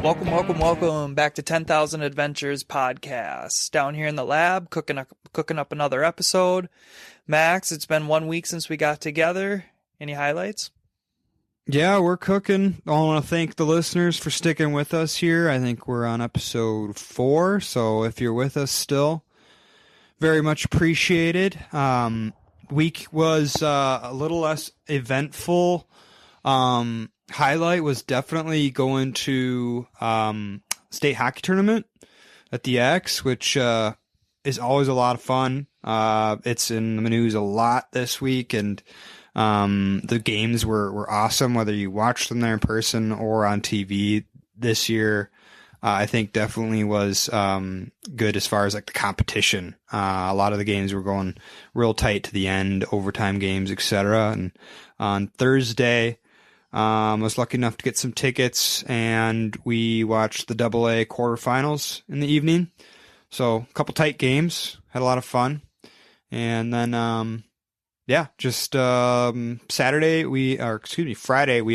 Welcome back to 10,000 Adventures podcast. Down here in the lab, cooking up another episode. Max, it's been 1 week since we got together. Any highlights? Yeah, we're cooking. I want to thank the listeners for sticking with us here. I think we're on episode 4, so if you're with us still, very much appreciated. Week was a little less eventful. Highlight was definitely going to state hockey tournament at the X, which is always a lot of fun. It's in the news a lot this week, and the games were awesome, whether you watched them there in person or on TV this year. I think definitely was good as far as like the competition. A lot of the games were going real tight to the end, overtime games, etc. And on Thursday, I was lucky enough to get some tickets, and we watched the AA quarterfinals in the evening. So a couple tight games, had a lot of fun. And then, Friday, we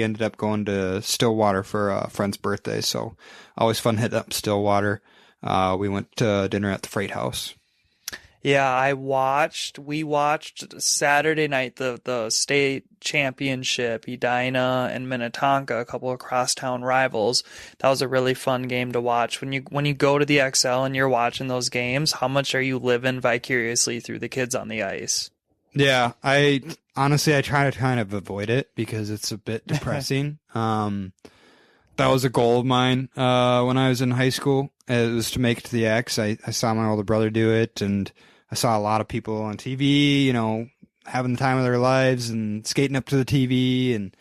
ended up going to Stillwater for a friend's birthday. So always fun hitting up Stillwater. We went to dinner at the Freight House. Yeah, we watched Saturday night, the state championship, Edina and Minnetonka, a couple of crosstown rivals. That was a really fun game to watch. When you go to the XL and you're watching those games, how much are you living vicariously through the kids on the ice? Yeah, I try to kind of avoid it because it's a bit depressing. That was a goal of mine when I was in high school. It was to make it to the X. I saw my older brother do it, and I saw a lot of people on TV, having the time of their lives and skating up to the TV and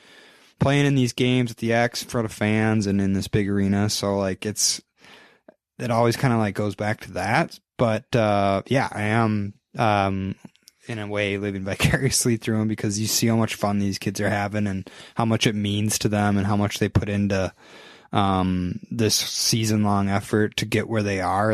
playing in these games at the X in front of fans and in this big arena. So it always kind of goes back to that. But I am in a way living vicariously through them because you see how much fun these kids are having and how much it means to them and how much they put into this season-long effort to get where they are.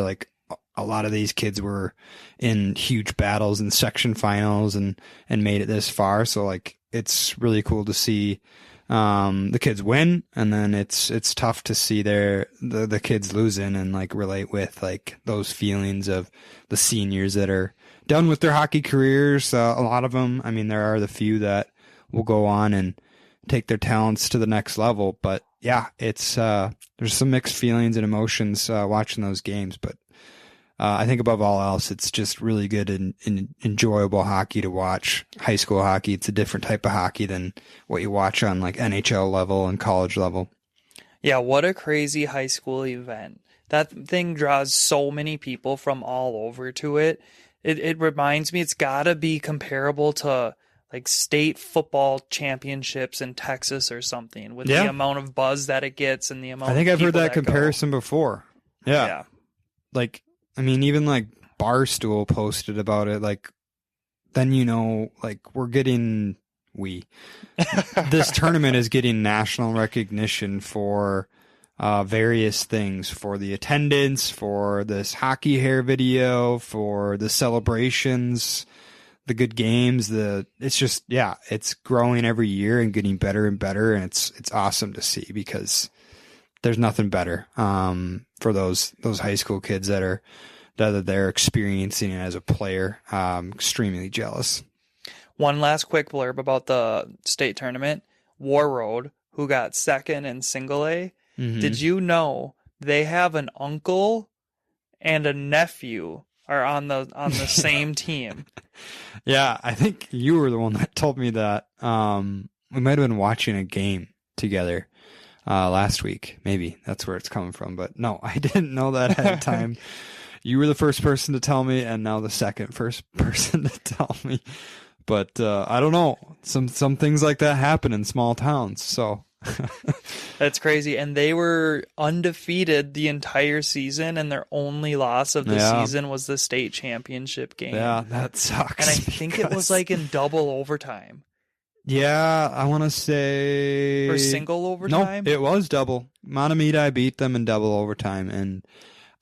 A lot of these kids were in huge battles and section finals and made it this far. So it's really cool to see the kids win, and then it's tough to see the kids losing and relate with those feelings of the seniors that are done with their hockey careers. A lot of them, there are the few that will go on and take their talents to the next level. But yeah, it's there's some mixed feelings and emotions watching those games. But I think above all else, it's just really good and enjoyable hockey to watch. High school hockey, it's a different type of hockey than what you watch on NHL level and college level. Yeah, what a crazy high school event. That thing draws so many people from all over to it. It reminds me it's got to be comparable to state football championships in Texas or something with the amount of buzz that it gets and the amount of people. I think I've heard that comparison before. Yeah. Even Barstool posted about it. Then we're getting this tournament is getting national recognition for various things, for the attendance, for this hockey hair video, for the celebrations, the good games. It's growing every year and getting better and better, and it's awesome to see because there's nothing better for those high school kids that they're experiencing it as a player. Extremely jealous. One last quick blurb about the state tournament. War Road, who got second in single A, did you know they have an uncle and a nephew are on the same team? Yeah, I think you were the one that told me that. We might have been watching a game together last week. Maybe that's where it's coming from. But no, I didn't know that ahead of time. You were the first person to tell me, and now the first person to tell me. But I don't know. Some things like that happen in small towns. So that's crazy. And they were undefeated the entire season, and their only loss of the season was the state championship game. Yeah, that sucks. And I think it was in double overtime. Yeah, I want to say... Or single overtime? No, it was double. Mahtomedi beat them in double overtime, and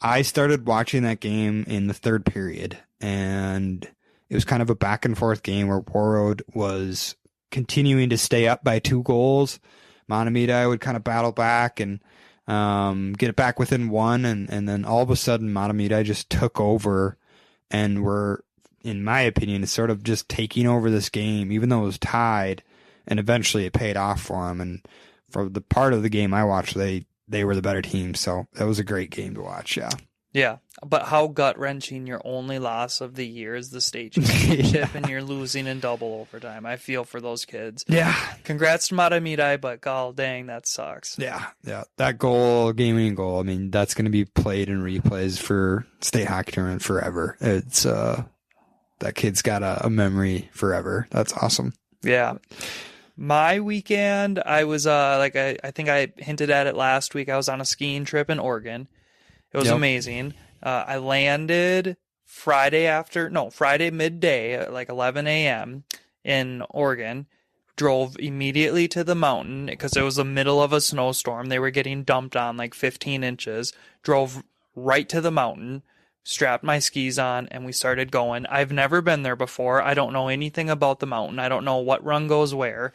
I started watching that game in the third period, and it was kind of a back and forth game where Warroad was continuing to stay up by 2 goals. Mahtomedi would kind of battle back, and get it back within one, and then all of a sudden Matamidi just took over and were, in my opinion, sort of just taking over this game, even though it was tied, and eventually it paid off for them. And for the part of the game I watched, they were the better team, so that was a great game to watch, yeah. Yeah, but how gut-wrenching your only loss of the year is the state championship, Yeah. and you're losing in double overtime. I feel for those kids. Yeah. Congrats to Matamidi, but god dang, that sucks. Yeah. That game-winning goal, I mean, that's going to be played in replays for state hockey tournament forever. It's that kid's got a memory forever. That's awesome. Yeah. My weekend, I was I think I hinted at it last week. I was on a skiing trip in Oregon. It was amazing. I landed Friday midday at like 11 a.m. in Oregon. Drove immediately to the mountain because it was the middle of a snowstorm. They were getting dumped on like 15 inches. Drove right to the mountain, strapped my skis on, and we started going. I've never been there before. I don't know anything about the mountain. I don't know what run goes where.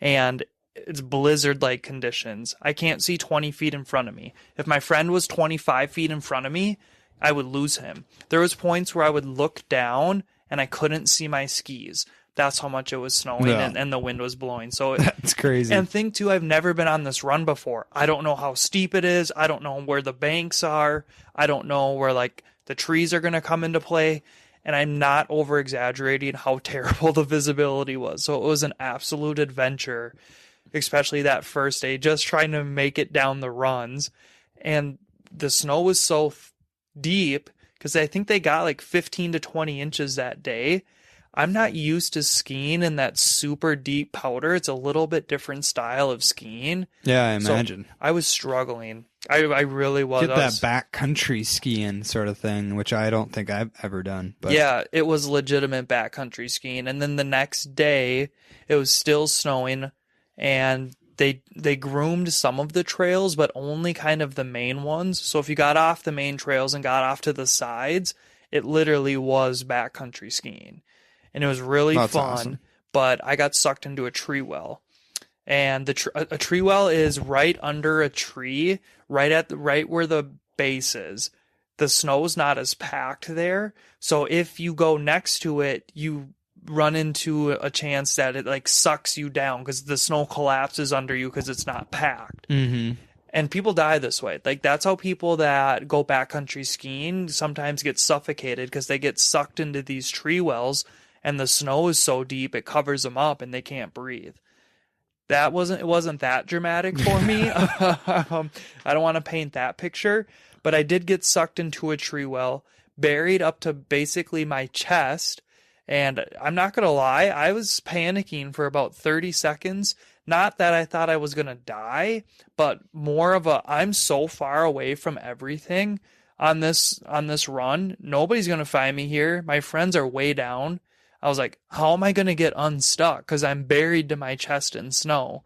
And it's blizzard-like conditions. I can't see 20 feet in front of me. If my friend was 25 feet in front of me, I would lose him. There was points where I would look down and I couldn't see my skis. That's how much it was snowing and the wind was blowing. So that's crazy. And think too, I've never been on this run before. I don't know how steep it is. I don't know where the banks are. I don't know where like the trees are going to come into play. And I'm not over exaggerating how terrible the visibility was. So it was an absolute adventure, especially that first day, just trying to make it down the runs. And the snow was so deep because I think they got like 15 to 20 inches that day. I'm not used to skiing in that super deep powder. It's a little bit different style of skiing. Yeah, I imagine. So I was struggling. I really was. Get that backcountry skiing sort of thing, which I don't think I've ever done. But yeah, it was legitimate backcountry skiing. And then the next day, it was still snowing, and they groomed some of the trails, but only kind of the main ones. So if you got off the main trails and got off to the sides, it literally was backcountry skiing. And it was really fun, awesome. But I got sucked into a tree well. And a tree well is right under a tree, right where the base is. The snow's not as packed there, so if you go next to it, you run into a chance that it like sucks you down because the snow collapses under you because it's not packed. Mm-hmm. And people die this way. Like that's how people that go backcountry skiing sometimes get suffocated because they get sucked into these tree wells, and the snow is so deep it covers them up and they can't breathe. It wasn't that dramatic for me. I don't want to paint that picture, but I did get sucked into a tree well, buried up to basically my chest. And I'm not going to lie, I was panicking for about 30 seconds. Not that I thought I was going to die, but more of I'm so far away from everything on this run. Nobody's going to find me here. My friends are way down. I was like, how am I going to get unstuck? Because I'm buried to my chest in snow.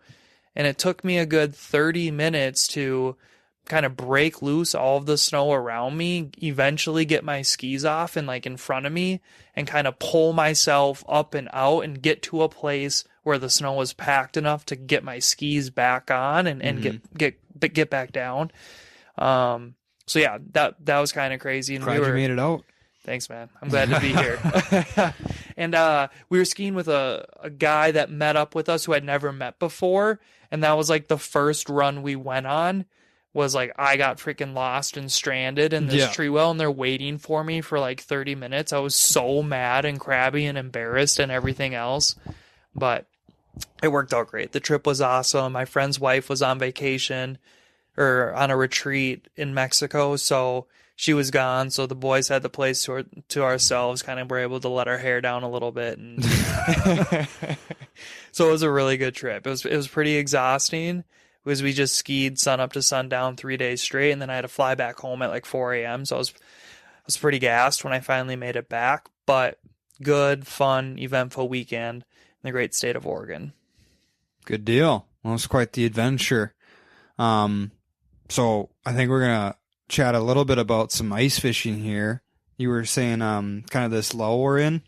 And it took me a good 30 minutes to kind of break loose all of the snow around me, eventually get my skis off and like in front of me, and kind of pull myself up and out and get to a place where the snow was packed enough to get my skis back on and mm-hmm. get back down. So yeah, that was kind of crazy. And glad you made it out. Thanks, man. I'm glad to be here. And we were skiing with a guy that met up with us who I'd never met before. And that was like the first run we went on. Was like I got freaking lost and stranded in this tree well, and they're waiting for me for like 30 minutes. I was so mad and crabby and embarrassed and everything else. But it worked out great. The trip was awesome. My friend's wife was on vacation or on a retreat in Mexico, so she was gone, so the boys had the place to ourselves, kind of were able to let our hair down a little bit. And so it was a really good trip. It was pretty exhausting because we just skied sun up to sundown 3 days straight, and then I had to fly back home at like 4 a.m. So I was pretty gassed when I finally made it back, but good, fun, eventful weekend in the great state of Oregon. Good deal. Well, it was quite the adventure. So I think we're going to chat a little bit about some ice fishing here. You were saying kind of this lull we're in.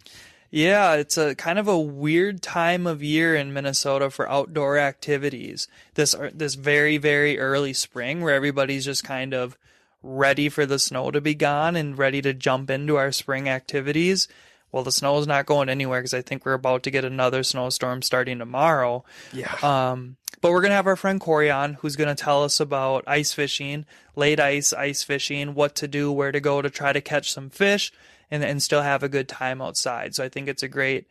Yeah, it's a kind of a weird time of year in Minnesota for outdoor activities. This very, very early spring where everybody's just kind of ready for the snow to be gone and ready to jump into our spring activities. Well, the snow is not going anywhere because I think we're about to get another snowstorm starting tomorrow. Yeah. But we're going to have our friend Corey on, who's going to tell us about ice fishing, late ice fishing, what to do, where to go to try to catch some fish, and still have a good time outside. So I think it's a great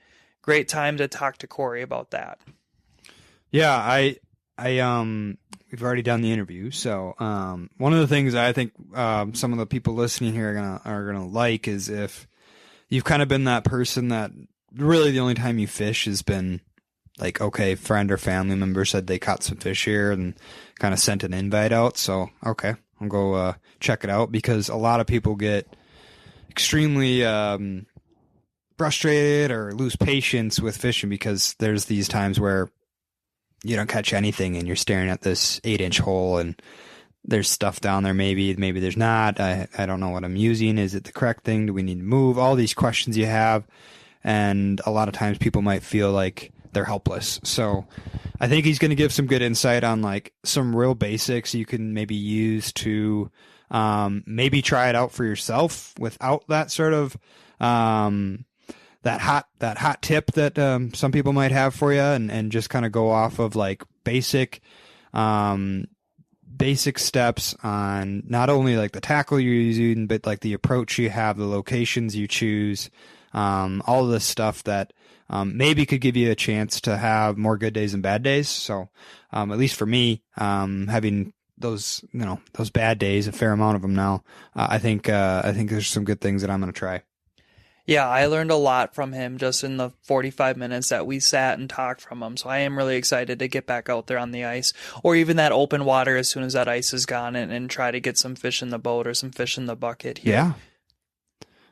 time to talk to Corey about that. Yeah, we've already done the interview. So, one of the things I think, some of the people listening here are gonna like is if you've kind of been that person that really the only time you fish has been like, okay, friend or family member said they caught some fish here and kind of sent an invite out. So, okay, I'll go, check it out, because a lot of people get extremely, frustrated or lose patience with fishing because there's these times where you don't catch anything and you're staring at this 8-inch hole and there's stuff down there. Maybe there's not. I don't know what I'm using. Is it the correct thing? Do we need to move? All these questions you have. And a lot of times people might feel like they're helpless. So I think he's going to give some good insight on like some real basics you can maybe use to maybe try it out for yourself without that sort of that hot tip that some people might have for you, and just kind of go off of like basic steps on not only like the tackle you're using, but like the approach you have, the locations you choose, all of this stuff that maybe could give you a chance to have more good days and bad days. So at least for me, having those bad days, a fair amount of them now, I think there's some good things that I'm going to try. Yeah, I learned a lot from him just in the 45 minutes that we sat and talked from him. So I am really excited to get back out there on the ice, or even that open water as soon as that ice is gone, and try to get some fish in the boat or some fish in the bucket here. Yeah.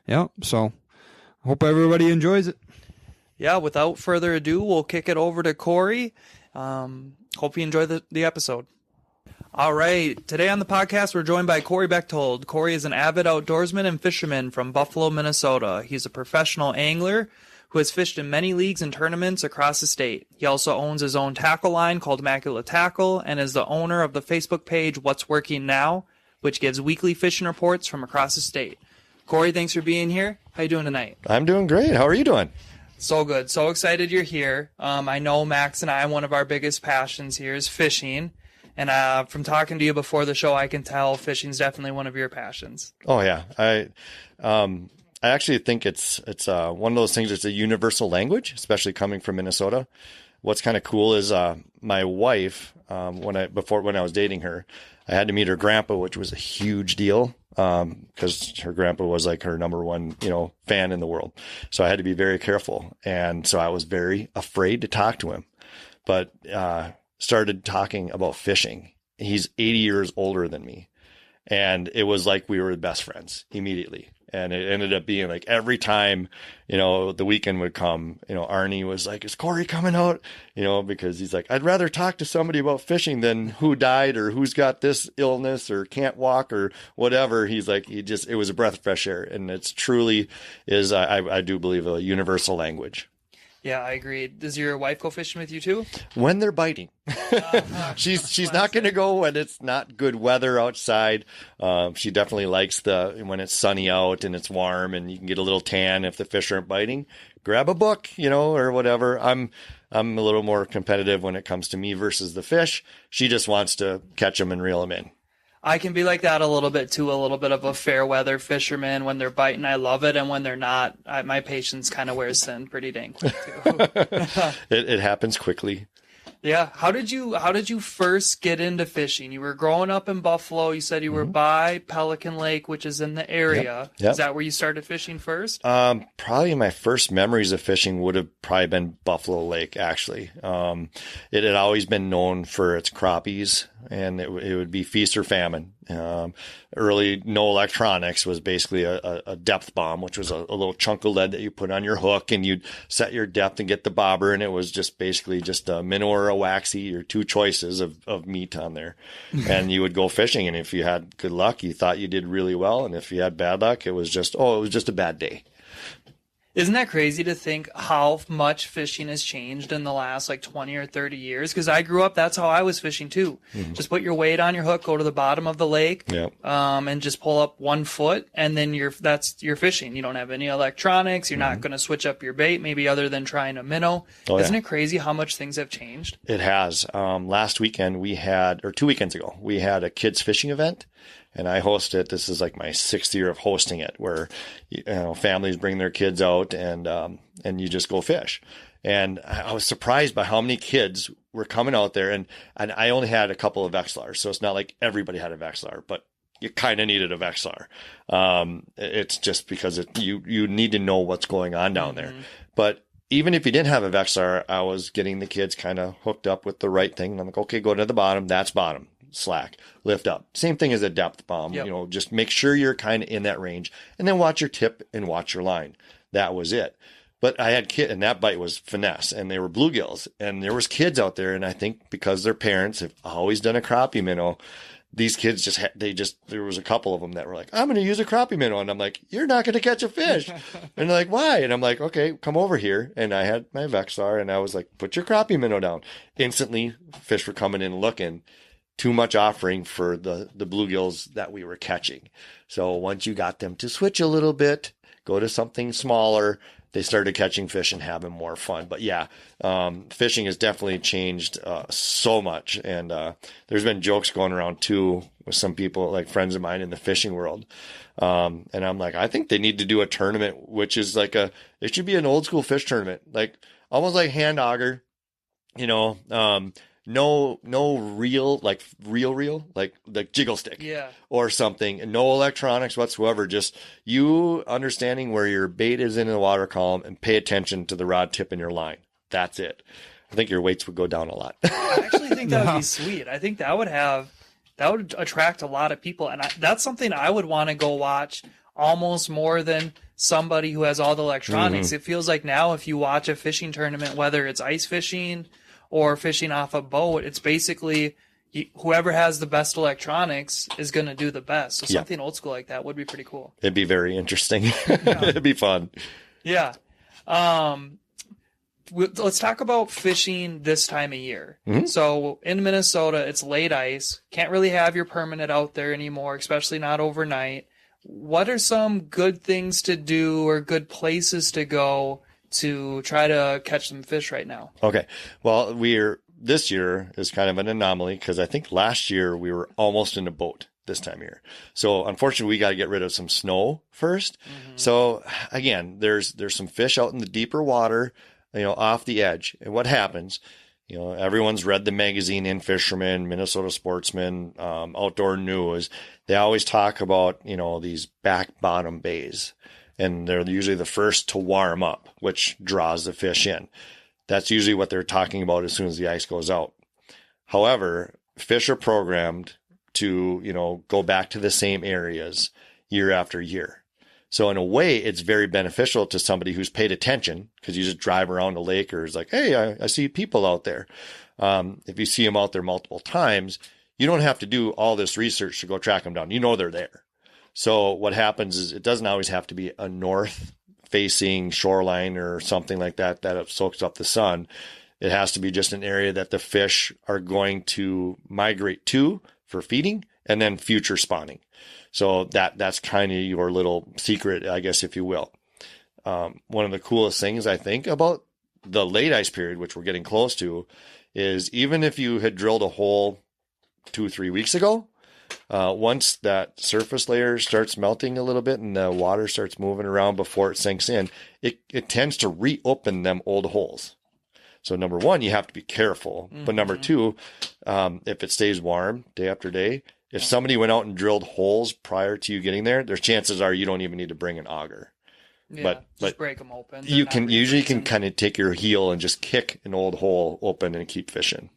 Yeah. So hope everybody enjoys it. Yeah, without further ado, we'll kick it over to Corey. Hope you enjoy the episode. All right. Today on the podcast, we're joined by Corey Bechtold. Corey is an avid outdoorsman and fisherman from Buffalo, Minnesota. He's a professional angler who has fished in many leagues and tournaments across the state. He also owns his own tackle line called Macula Tackle and is the owner of the Facebook page What's Working Now, which gives weekly fishing reports from across the state. Corey, thanks for being here. How you doing tonight? I'm doing great. How are you doing? So good. So excited you're here. I know Max and I, one of our biggest passions here is fishing. And from talking to you before the show, I can tell fishing's definitely one of your passions. Oh yeah, I actually think it's one of those things. It's a universal language, especially coming from Minnesota. What's kind of cool is my wife, when I was dating her, I had to meet her grandpa, which was a huge deal because her grandpa was like her number one, fan in the world. So I had to be very careful, and so I was very afraid to talk to him, but started talking about fishing. He's 80 years older than me. And it was like we were best friends immediately. And it ended up being like every time, the weekend would come, Arnie was like, is Corey coming out? Because he's like, I'd rather talk to somebody about fishing than who died or who's got this illness or can't walk or whatever. He's like, it was a breath of fresh air. And it's truly is, I do believe, a universal language. Yeah, I agree. Does your wife go fishing with you too? When they're biting. She's not going to go when it's not good weather outside. She definitely likes when it's sunny out and it's warm and you can get a little tan if the fish aren't biting. Grab a book, or whatever. I'm a little more competitive when it comes to me versus the fish. She just wants to catch them and reel them in. I can be like that a little bit too, a little bit of a fair weather fisherman. When they're biting, I love it. And when they're not, my patience kind of wears thin pretty dang quick too. It happens quickly. Yeah. How did you first get into fishing? You were growing up in Buffalo. You said you were by Pelican Lake, which is in the area. Yep. Is that where you started fishing first? Probably my first memories of fishing would have probably been Buffalo Lake, actually. It had always been known for its crappies, and it would be feast or famine. Early no electronics was basically a depth bomb, which was a little chunk of lead that you put on your hook and you'd set your depth and get the bobber. And it was just basically just a minnow or a waxy, or two choices of meat on there. And you would go fishing. And if you had good luck, you thought you did really well. And if you had bad luck, it was just a bad day. Isn't that crazy to think how much fishing has changed in the last like 20 or 30 years? Because I grew up, that's how I was fishing too. Just put your weight on your hook, go to the bottom of the lake, Yeah. and just pull up 1 foot, and then you're fishing. You don't have any electronics. You're not going to switch up your bait, maybe other than trying a minnow. Oh, Isn't yeah. it crazy how much things have changed? It has. Last weekend or 2 weekends ago, we had a kids fishing event, and I hosted it. This is like my 6th year of hosting it, where families bring their kids out and you just go fish. And I was surprised by how many kids were coming out there, and I only had a couple of Vexilars, so it's not like everybody had a Vexilar, but you kind of needed a Vexilar. It's just because you need to know what's going on down there. But even if you didn't have a Vexilar, I was getting the kids kind of hooked up with the right thing. I'm like, okay, go to the bottom. That's bottom. Slack, lift up. Same thing as a depth bomb. Yep. Just make sure you're kind of in that range, and then watch your tip and watch your line. That was it. But I had and that bite was finesse, and they were bluegills, and there was kids out there, and I think because their parents have always done a crappie minnow, these kids there was a couple of them that were like, I'm going to use a crappie minnow. And I'm like, you're not going to catch a fish. And they're like, why? And I'm like, okay, come over here. And I had my Vexilar, and I was like, put your crappie minnow down. Instantly, fish were coming in looking. Too much offering for the bluegills that we were catching. So once you got them to switch a little bit, go to something smaller, they started catching fish and having more fun. But yeah, fishing has definitely changed so much. And there's been jokes going around too with some people, like friends of mine in the fishing world. And I'm like, I think they need to do a tournament, which is like it should be an old school fish tournament, like almost like hand auger, no reel, like reel, like the jiggle stick or something, and no electronics whatsoever. Just you understanding where your bait is in the water column and pay attention to the rod tip in your line. That's it. I think your weights would go down a lot. I actually think that would be sweet. I think that would attract a lot of people. And that's something I would want to go watch almost more than somebody who has all the electronics. It feels like now if you watch a fishing tournament, whether it's ice fishing or fishing off a boat, it's basically whoever has the best electronics is going to do the best. So something old school like that would be pretty cool. It'd be very interesting. It'd be fun. Yeah. Let's talk about fishing this time of year. So in Minnesota, it's late ice. Can't really have your permanent out there anymore, especially not overnight. What are some good things to do or good places to go to try to catch some fish right now? Okay. Well, this year is kind of an anomaly because I think last year we were almost in a boat this time of year. So unfortunately, we got to get rid of some snow first. So again, there's some fish out in the deeper water, off the edge. And what happens, everyone's read the magazine In Fisherman, Minnesota Sportsman, Outdoor News. They always talk about, these back bottom bays. And they're usually the first to warm up, which draws the fish in. That's usually what they're talking about as soon as the ice goes out. However, fish are programmed to, go back to the same areas year after year. So in a way, it's very beneficial to somebody who's paid attention, because you just drive around a lake or it's like, hey, I see people out there. If you see them out there multiple times, you don't have to do all this research to go track them down. They're there. So what happens is it doesn't always have to be a north-facing shoreline or something like that soaks up the sun. It has to be just an area that the fish are going to migrate to for feeding and then future spawning. So that's kind of your little secret, I guess, if you will. One of the coolest things I think about the late ice period, which we're getting close to, is even if you had drilled a hole 2 or 3 weeks ago, once that surface layer starts melting a little bit and the water starts moving around before it sinks in, it tends to reopen them old holes. So number one, you have to be careful. But number two, if it stays warm day after day, if somebody went out and drilled holes prior to you getting there, there's chances are you don't even need to bring an auger. Yeah, just break them open. You can kind of take your heel and just kick an old hole open and keep fishing.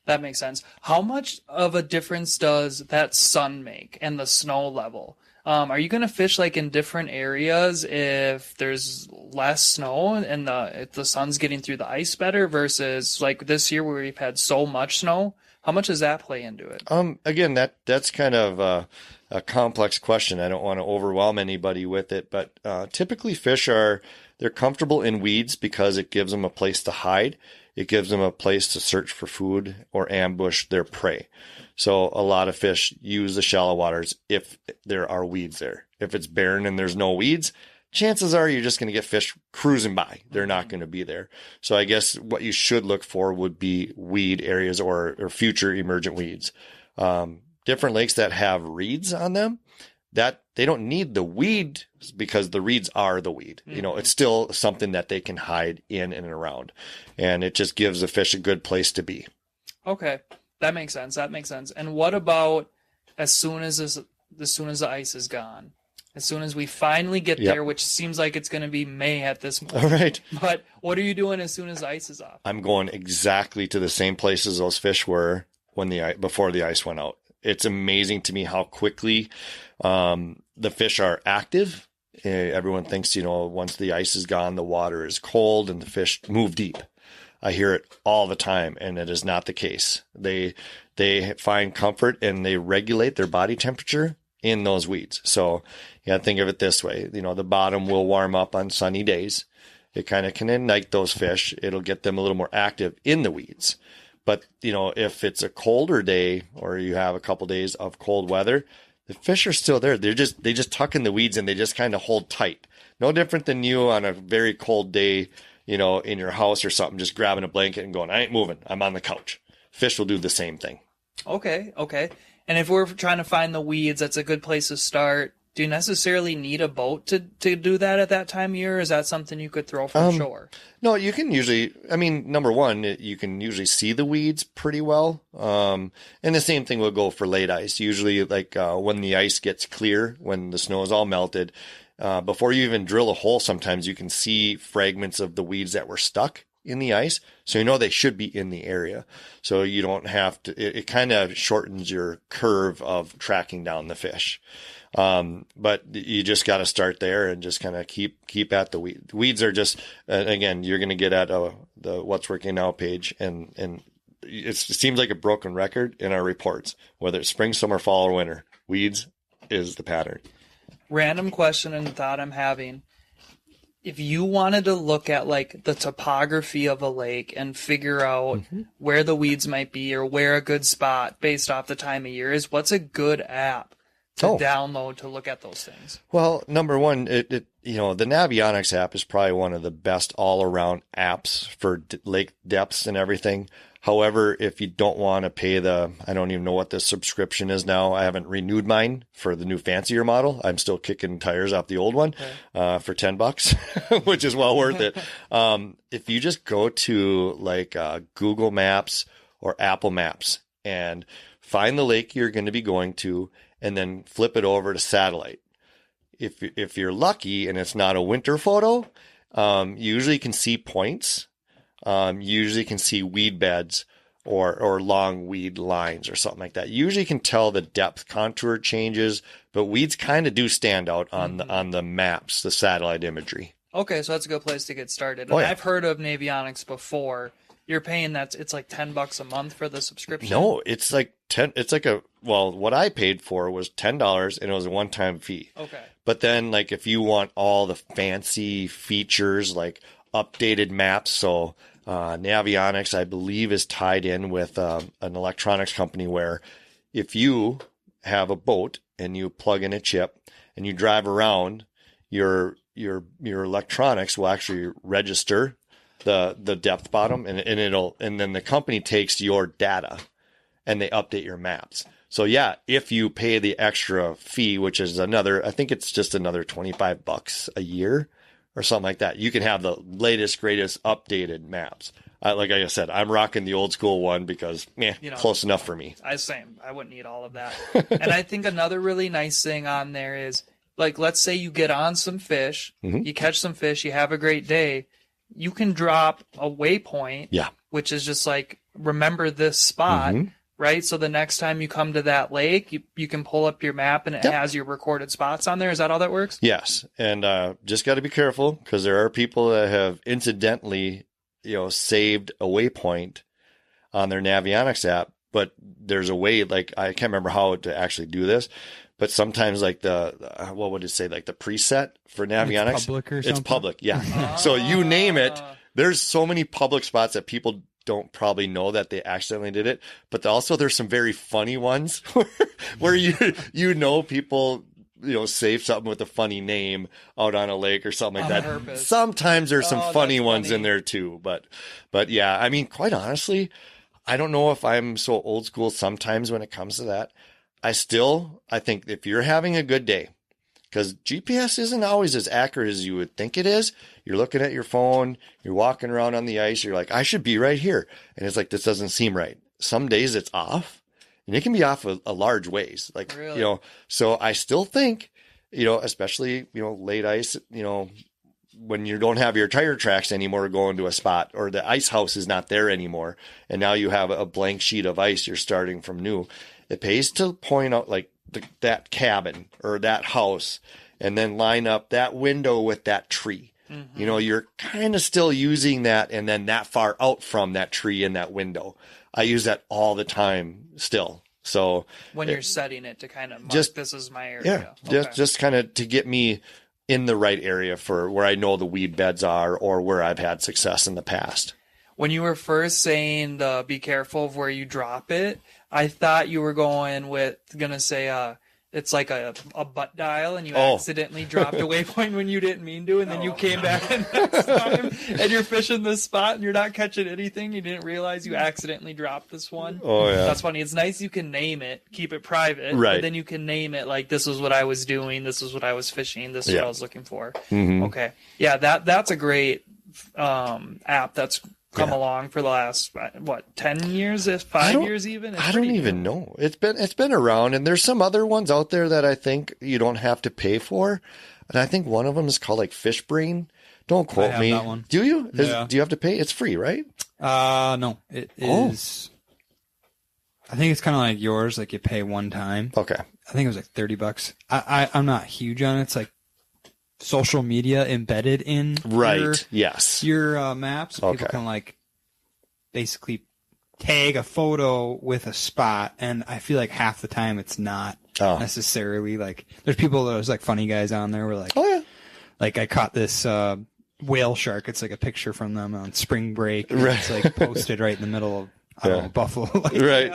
That makes sense. How much of a difference does that sun make and the snow level? Are you going to fish like in different areas if there's less snow and if the sun's getting through the ice better versus like this year where we've had so much snow? How much does that play into it? Again, that's kind of a complex question. I don't want to overwhelm anybody with it, but typically they're comfortable in weeds because it gives them a place to hide. It gives them a place to search for food or ambush their prey. So a lot of fish use the shallow waters if there are weeds there. If it's barren and there's no weeds, chances are you're just going to get fish cruising by. They're not going to be there. So I guess what you should look for would be weed areas or future emergent weeds. Different lakes that have reeds on them, that they don't need the weed because the reeds are the weed. Mm-hmm. It's still something that they can hide in and around. And it just gives the fish a good place to be. Okay. That makes sense. And what about as soon as the ice is gone? As soon as we finally get there, which seems like it's going to be May at this point. All right. But what are you doing as soon as the ice is off? I'm going exactly to the same places those fish were before the ice went out. It's amazing to me how quickly the fish are active. Everyone thinks, once the ice is gone, the water is cold and the fish move deep. I hear it all the time, and it is not the case. They find comfort and they regulate their body temperature in those weeds. So think of it this way. The bottom will warm up on sunny days. It kind of can ignite those fish. It'll get them a little more active in the weeds. But, if it's a colder day or you have a couple days of cold weather, the fish are still there. They just tuck in the weeds and they just kind of hold tight. No different than you on a very cold day, in your house or something, just grabbing a blanket and going, I ain't moving. I'm on the couch. Fish will do the same thing. Okay. And if we're trying to find the weeds, that's a good place to start. Do you necessarily need a boat to do that at that time of year? Or is that something you could throw from shore? No, you can usually, number one, you can usually see the weeds pretty well. And the same thing will go for late ice. Usually when the ice gets clear, when the snow is all melted, before you even drill a hole, sometimes you can see fragments of the weeds that were stuck in the ice. So they should be in the area. So you don't have to, it kind of shortens your curve of tracking down the fish. But you just got to start there and just kind of keep at the weeds. Weeds are just, again, you're going to get at the What's Working Now page, and it seems like a broken record in our reports, whether it's spring, summer, fall, or winter. Weeds is the pattern. Random question and thought I'm having. If you wanted to look at the topography of a lake and figure out where the weeds might be or where a good spot based off the time of year is, what's a good app to download to look at those things? Well, number one, the Navionics app is probably one of the best all-around apps for lake depths and everything. However, if you don't want to pay I don't even know what the subscription is now. I haven't renewed mine for the new fancier model. I'm still kicking tires off the old one for $10, which is well worth it. If you just go to Google Maps or Apple Maps and find the lake you're going to be going to, and then flip it over to satellite. If you're lucky and it's not a winter photo, you usually can see points. You usually can see weed beds or long weed lines or something like that. You usually can tell the depth contour changes, but weeds kind of do stand out on the maps, the satellite imagery. Okay, so that's a good place to get started. I've heard of Navionics before. You're paying it's like $10 a month for the subscription. No, it's like 10. It's what I paid for was $10 and it was a one-time fee. Okay. But then if you want all the fancy features like updated maps, so Navionics, I believe, is tied in with an electronics company where if you have a boat and you plug in a chip and you drive around, your electronics will actually register the depth bottom, and then the company takes your data and they update your maps. So if you pay the extra fee, which is I think it's just another $25 a year or something like that, you can have the latest, greatest updated maps. Like I said, I'm rocking the old school one because close enough for me. I wouldn't need all of that. And I think another really nice thing on there is let's say you get on some fish, you catch some fish, you have a great day. You can drop a waypoint, which is just remember this spot, right? So the next time you come to that lake, you can pull up your map and it has your recorded spots on there. Is that how that works? Yes. And just got to be careful because there are people that have incidentally, saved a waypoint on their Navionics app but there's a way, like, I can't remember how to actually do this, but sometimes like what would it say? Like the preset for Navionics. It's public or something? It's public. Yeah. So you name it. There's so many public spots that people don't probably know that they accidentally did it, but also there's some very funny ones where people, save something with a funny name out on a lake or something like that. Purpose. Sometimes there's some funny ones funny. in there too, but yeah, I mean, quite honestly, I don't know if I'm so old school sometimes when it comes to that. I think if you're having a good day, because GPS isn't always as accurate as you would think it is. You're looking at your phone, you're walking around on the ice, you're like, I should be right here. And it's like, this doesn't seem right. Some days it's off, and it can be off a large ways. Like, really? So I still think, especially, late ice, when you don't have your tire tracks anymore going to a spot, or the ice house is not there anymore, and now you have a blank sheet of ice, you're starting from new. It pays to point out like that cabin or that house, and then line up that window with that tree. Mm-hmm. You're kind of still using that, and then that far out from that tree and that window. I use that all the time still. So when you're setting it to kind of mark, this is my area. Yeah. Okay. Just kind of to get me in the right area for where I know the weed beds are, or where I've had success in the past. When you were first saying be careful of where you drop it, I thought you were gonna say it's like a butt dial, and you accidentally dropped a waypoint when you didn't mean to, and then you came back the next time and you're fishing this spot and you're not catching anything. You didn't realize you accidentally dropped this one. Oh yeah, that's funny. It's nice you can name it, keep it private, right? But then you can name it like, this is what I was doing, this is what I was fishing, this is what I was looking for. Mm-hmm. Okay, yeah, that's a great app that's come along for the last 10 years, 5 years even. I don't even know. It's been around, and there's some other ones out there that I think you don't have to pay for, and I think one of them is called like Fish Brain. Don't quote me. That one. Do you? Yeah. Do you have to pay? It's free, right? No, it is. I think it's kind of like yours. Like you pay one time. Okay. I think it was like $30. I'm not huge on it. It's like social media embedded in your maps. So people can like basically tag a photo with a spot, and I feel like half the time it's not necessarily like, there's like funny guys on there where like, like I caught this whale shark. It's like a picture from them on spring break. Right. It's like posted right in the middle of Buffalo. Right.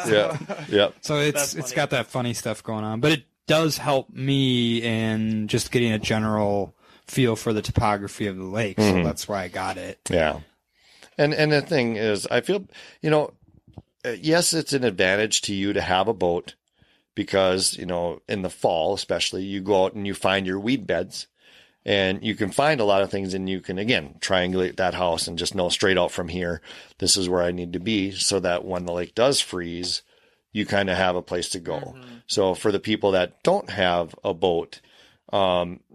Yeah. So it's got that funny stuff going on, but it does help me in just getting a general feel for the topography of the lake. So that's why I got it. Yeah. And the thing is, I feel, yes, it's an advantage to you to have a boat, because, in the fall, especially, you go out and you find your weed beds, and you can find a lot of things, and you can, again, triangulate that house and just know straight out from here, this is where I need to be, so that when the lake does freeze, you kind of have a place to go. Mm-hmm. So for the people that don't have a boat,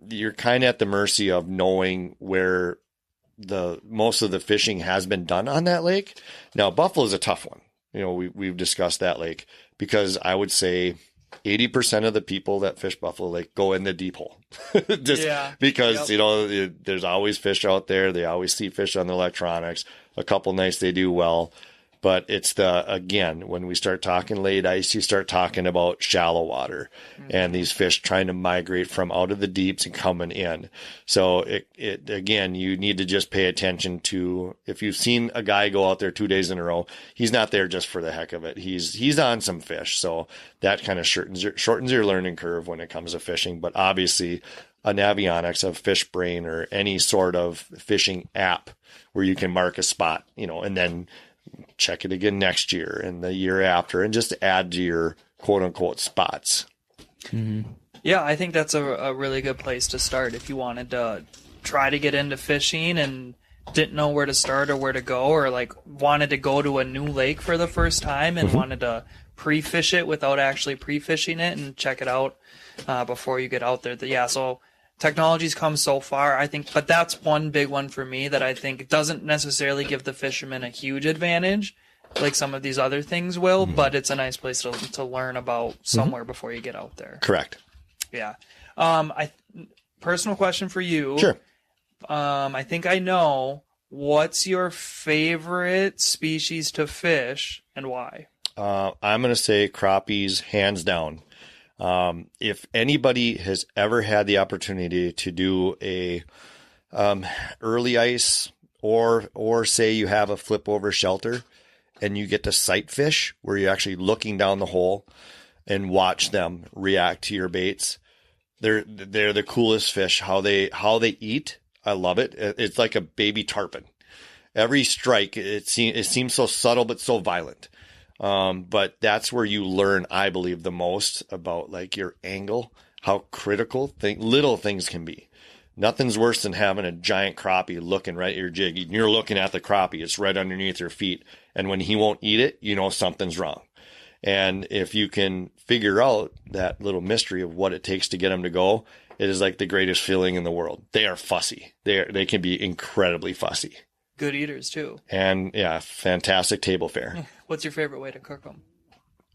you're kind of at the mercy of knowing where the most of the fishing has been done on that lake. Now, Buffalo is a tough one. We've discussed that lake, because I would say 80% of the people that fish Buffalo Lake go in the deep hole. Because, there's always fish out there. They always see fish on the electronics. A couple nights they do well. But it's again, when we start talking late ice, you start talking about shallow water and these fish trying to migrate from out of the deeps and coming in. So again, you need to just pay attention to, if you've seen a guy go out there 2 days in a row, he's not there just for the heck of it. He's on some fish. So that kind of shortens your learning curve when it comes to fishing. But obviously a Navionics, a Fish Brain, or any sort of fishing app where you can mark a spot, and then check it again next year and the year after, and just add to your quote unquote spots. Mm-hmm. Yeah, I think that's a really good place to start if you wanted to try to get into fishing and didn't know where to start or where to go, or like wanted to go to a new lake for the first time and wanted to pre-fish it without actually pre-fishing it, and check it out before you get out there. So technology's come so far, I think, but that's one big one for me that I think doesn't necessarily give the fisherman a huge advantage like some of these other things will, but it's a nice place to learn about somewhere before you get out there. Correct. Yeah. Personal question for you. Sure. I think I know. What's your favorite species to fish and why? I'm going to say crappies, hands down. If anybody has ever had the opportunity to do a early ice, or say you have a flip over shelter and you get to sight fish where you're actually looking down the hole and watch them react to your baits, they're the coolest fish. How they eat, I love it. It's like a baby tarpon. Every strike, it seems so subtle but so violent. But that's where you learn, I believe, the most about like your angle, how critical little things can be. Nothing's worse than having a giant crappie looking right at your jig. You're looking at the crappie. It's right underneath your feet. And when he won't eat it, you know something's wrong. And if you can figure out that little mystery of what it takes to get him to go, it is like the greatest feeling in the world. They are fussy. They can be incredibly fussy. Good eaters, too. And, yeah, fantastic table fare. What's your favorite way to cook them?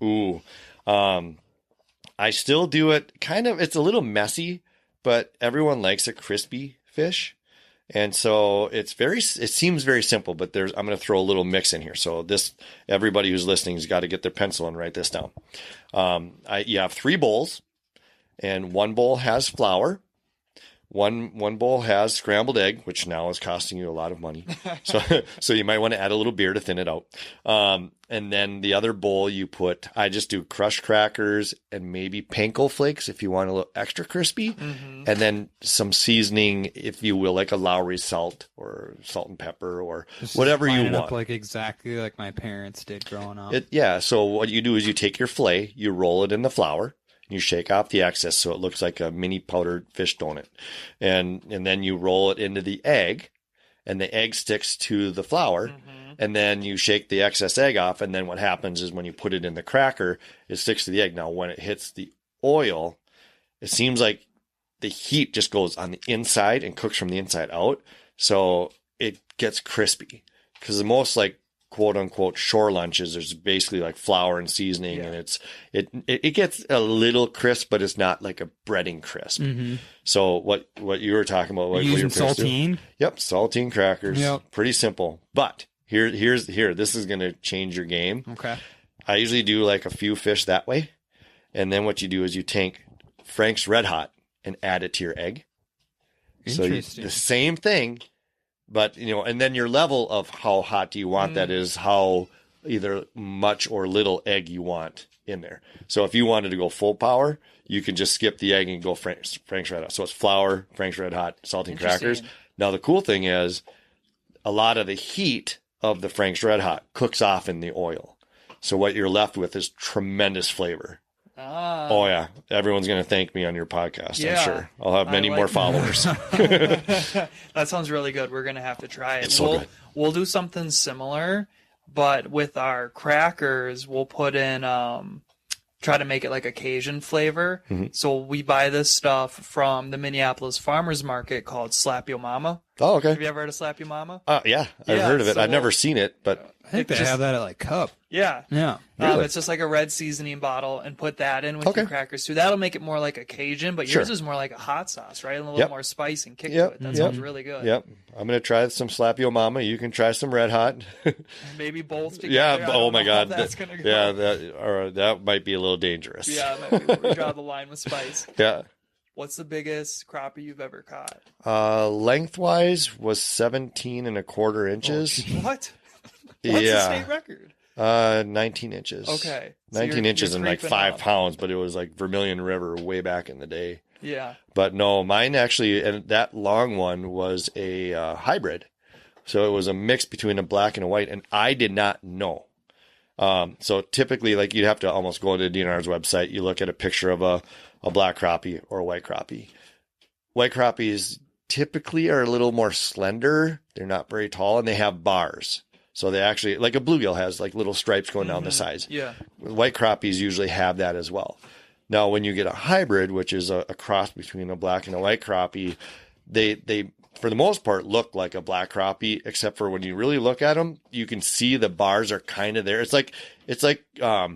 Ooh. I still do it it's a little messy, but everyone likes a crispy fish. And so it seems very simple, but I'm going to throw a little mix in here. So everybody who's listening has got to get their pencil and write this down. You have 3 bowls, and one bowl has flour. One bowl has scrambled egg, which now is costing you a lot of money. So you might want to add a little beer to thin it out. And then the other bowl I just do crushed crackers and maybe panko flakes if you want a little extra crispy. Mm-hmm. And then some seasoning, if you will, like a Lowry salt or salt and pepper or whatever you want. Up like exactly like my parents did growing up. So what you do is you take your fillet, you roll it in the flour. You shake off the excess so it looks like a mini powdered fish donut. And then you roll it into the egg, and the egg sticks to the flour. Mm-hmm. And then you shake the excess egg off. And then what happens is when you put it in the cracker, it sticks to the egg. Now, when it hits the oil, it seems like the heat just goes on the inside and cooks from the inside out. So it gets crispy, because the most like quote unquote shore lunches, there's basically like flour and seasoning, and it gets a little crisp, but it's not like a breading crisp. Mm-hmm. So what you were talking about, what using saltine? Yep, saltine crackers. Yep. Pretty simple. But here, this is gonna change your game. Okay. I usually do like a few fish that way, and then what you do is you take Frank's Red Hot and add it to your egg. Interesting. So the same thing. But, and then your level of how hot do you want that is how either much or little egg you want in there. So if you wanted to go full power, you can just skip the egg and go Frank's Red Hot. So it's flour, Frank's Red Hot, saltine crackers. Now, the cool thing is a lot of the heat of the Frank's Red Hot cooks off in the oil. So what you're left with is tremendous flavor. Oh, yeah. Everyone's going to thank me on your podcast, I'm sure. I'll have many more followers. That sounds really good. We're going to have to try it. It's so good. We'll do something similar, but with our crackers, we'll put in, try to make it like a Cajun flavor. Mm-hmm. So we buy this stuff from the Minneapolis Farmers Market called Slap Yo Mama. Oh, okay. Have you ever heard of Slap Yo Mama? Yeah, I've heard of it. I've never seen it, but I think they have that at like Cup. Yeah. Yeah. Really? It's just like a red seasoning bottle, and put that in with your crackers too. That'll make it more like a Cajun, but yours is more like a hot sauce, right? And a little more spice and kick to it. That sounds really good. Yep. I'm going to try some Slap Yo Mama. You can try some Red Hot. Maybe both together. Yeah. Oh my God. That's gonna go. Yeah. That might be a little dangerous. Yeah. Maybe we draw the line with spice. Yeah. What's the biggest crappie you've ever caught? Lengthwise was 17 and a quarter inches. What? What's the state record? 19 inches. Okay. So 19 inches and like 5 pounds, but it was like Vermilion River way back in the day. Yeah. But no, mine actually, and that long one was a hybrid. So it was a mix between a black and a white, and I did not know. So typically, like, you'd have to almost go to DNR's website. You look at a picture of a black crappie or a white crappie. White crappies typically are a little more slender. They're not very tall, and they have bars. So they actually, like a bluegill has like little stripes going down the sides. Yeah. White crappies usually have that as well. Now, when you get a hybrid, which is a cross between a black and a white crappie, they for the most part look like a black crappie, except for when you really look at them, you can see the bars are kind of there. It's like I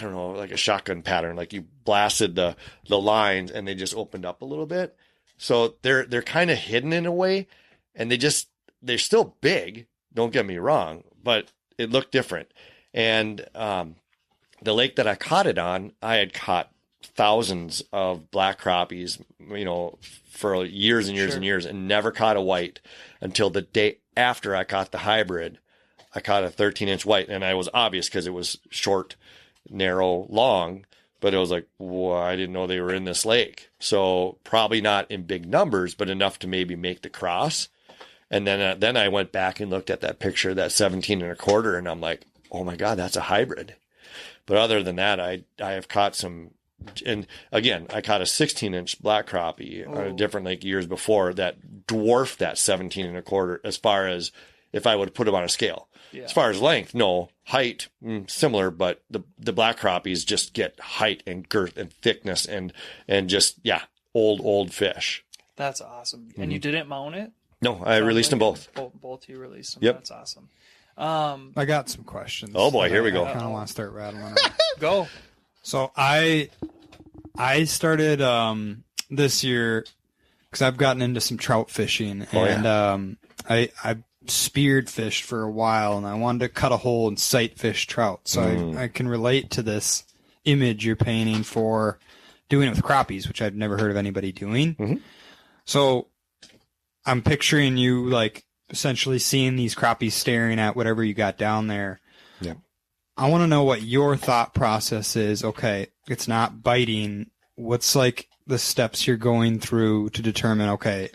don't know, like a shotgun pattern. Like you blasted the lines and they just opened up a little bit. So they're kind of hidden in a way, and they're still big. Don't get me wrong, but it looked different. And the lake that I caught it on, I had caught thousands of black crappies, for years and years and years, and never caught a white until the day after I caught the hybrid. I caught a 13-inch white, and I was obvious because it was short, narrow, long, but it was like, well, I didn't know they were in this lake. So probably not in big numbers, but enough to maybe make the cross. And then I went back and looked at that picture, that 17 and a quarter, and I'm like, oh my God, that's a hybrid. But other than that, I have caught some. And again, I caught a 16-inch black crappie on a different lake years before that dwarfed that 17 and a quarter as far as if I would put them on a scale. Yeah. As far as length, no. Height, similar, but the black crappies just get height and girth and thickness and just, old fish. That's awesome. And you didn't mount it? No, I released them both. Both you released them. Yep. That's awesome. I got some questions. Oh boy, here we go. I kind of want to start rattling. Go. So I started this year because I've gotten into some trout fishing, and I speared fished for a while, and I wanted to cut a hole and sight fish trout. So I can relate to this image you're painting for doing it with crappies, which I've never heard of anybody doing. Mm-hmm. So I'm picturing you like essentially seeing these crappies staring at whatever you got down there. Yeah. I want to know what your thought process is. Okay, it's not biting. What's like the steps you're going through to determine, okay,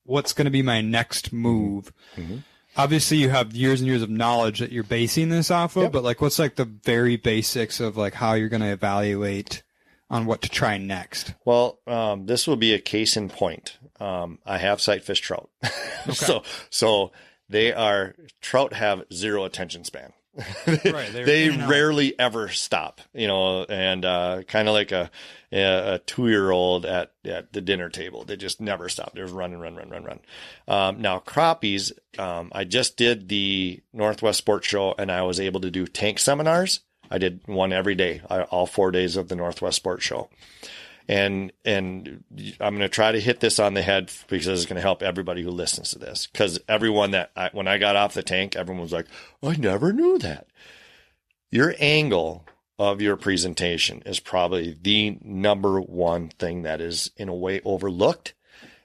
what's going to be my next move? Mm-hmm. Obviously, you have years and years of knowledge that you're basing this off of, but like, what's like the very basics of like how you're going to evaluate on what to try next? Well, this will be a case in point. I have sight fish trout. Okay. So trout have zero attention span. Right, they rarely ever stop, and kind of like a 2-year-old at the dinner table. They just never stop. They're run. Now crappies, I just did the Northwest Sports Show, and I was able to do tank seminars. I did one every day, all 4 days of the Northwest Sports Show. And I'm going to try to hit this on the head because it's going to help everybody who listens to this. Because everyone when I got off the tank, everyone was like, I never knew that. Your angle of your presentation is probably the number one thing that is in a way overlooked.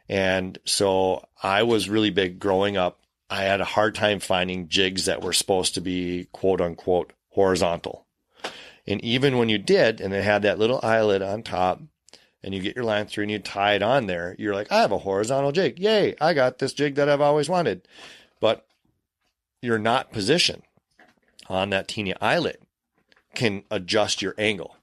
And so I was really big growing up. I had a hard time finding jigs that were supposed to be quote unquote horizontal. And even when you did, and it had that little eyelet on top, and you get your line through and you tie it on there, you're like, I have a horizontal jig. Yay, I got this jig that I've always wanted. But you're not positioned on that teeny eyelet can adjust your angle.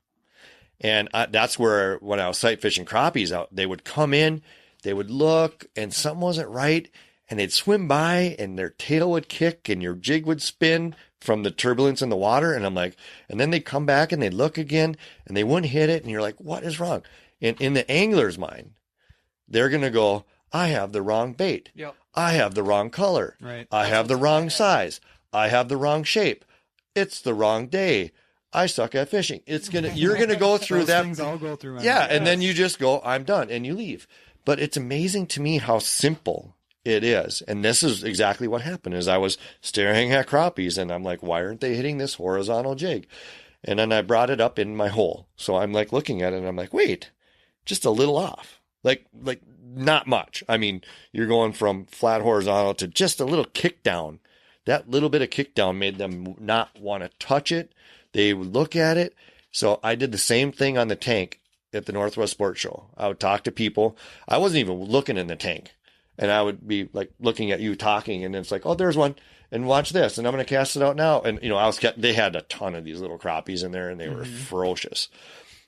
And that's where when I was sight fishing crappies out, they would come in, they would look, and something wasn't right, and they'd swim by, and their tail would kick, and your jig would spin from the turbulence in the water. And I'm like, and then they'd come back and they'd look again, and they wouldn't hit it, and you're like, what is wrong? In the angler's mind, they're going to go, I have the wrong bait. Yep. I have the wrong color. Right. I have the wrong size. I have the wrong shape. It's the wrong day. I suck at fishing. You're going to go through that. Things all go through. And then you just go, I'm done, and you leave. But it's amazing to me how simple it is. And this is exactly what happened is I was staring at crappies, and I'm like, why aren't they hitting this horizontal jig? And then I brought it up in my hole. So I'm like looking at it, and I'm like, wait. Just a little off, like not much. I mean, you're going from flat horizontal to just a little kick down. That little bit of kick down made them not want to touch it. They would look at it. So I did the same thing on the tank at the Northwest Sports Show. I would talk to people. I wasn't even looking in the tank, and I would be like looking at you talking, and it's like, oh, there's one, and watch this, and I'm going to cast it out now. And they had a ton of these little crappies in there, and they were ferocious.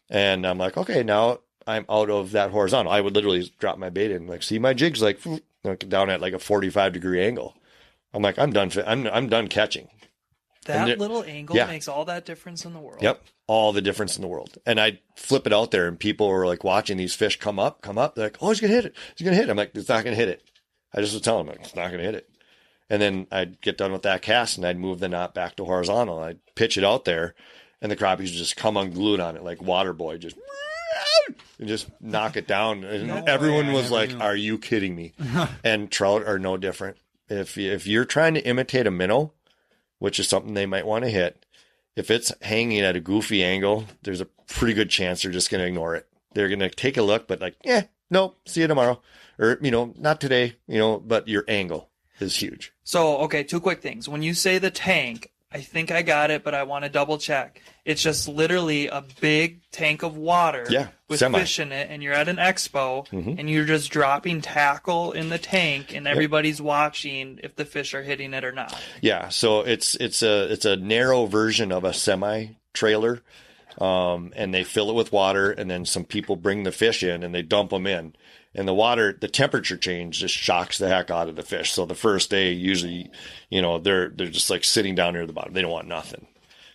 And I'm like, okay, now I'm out of that horizontal. I would literally drop my bait in, like, see my jig's like down at like a 45-degree angle. I'm like, I'm done. I'm done catching. That little angle makes all that difference in the world. Yep, all the difference in the world. And I flip it out there, and people were like watching these fish come up. They're like, oh, he's gonna hit it. He's gonna hit it. I'm like, it's not gonna hit it. I just was telling them, like, it's not gonna hit it. And then I'd get done with that cast, and I'd move the knot back to horizontal. I'd pitch it out there, and the crappies would just come unglued on it like water boy, just. And just knock it down. And everyone was like, are you kidding me? And trout are no different. If you're trying to imitate a minnow, which is something they might want to hit, if it's hanging at a goofy angle, there's a pretty good chance they're just going to ignore it. They're going to take a look, but like, nope, see you tomorrow. Or, not today, but your angle is huge. So, okay, two quick things. When you say the tank, I think I got it, but I want to double check. It's just literally a big tank of water with fish in it, and you're at an expo, and you're just dropping tackle in the tank, and everybody's watching if the fish are hitting it or not. Yeah, so it's a narrow version of a semi-trailer, and they fill it with water, and then some people bring the fish in, and they dump them in. And the temperature change just shocks the heck out of the fish. So the first day, usually, they're just like sitting down near the bottom. They don't want nothing.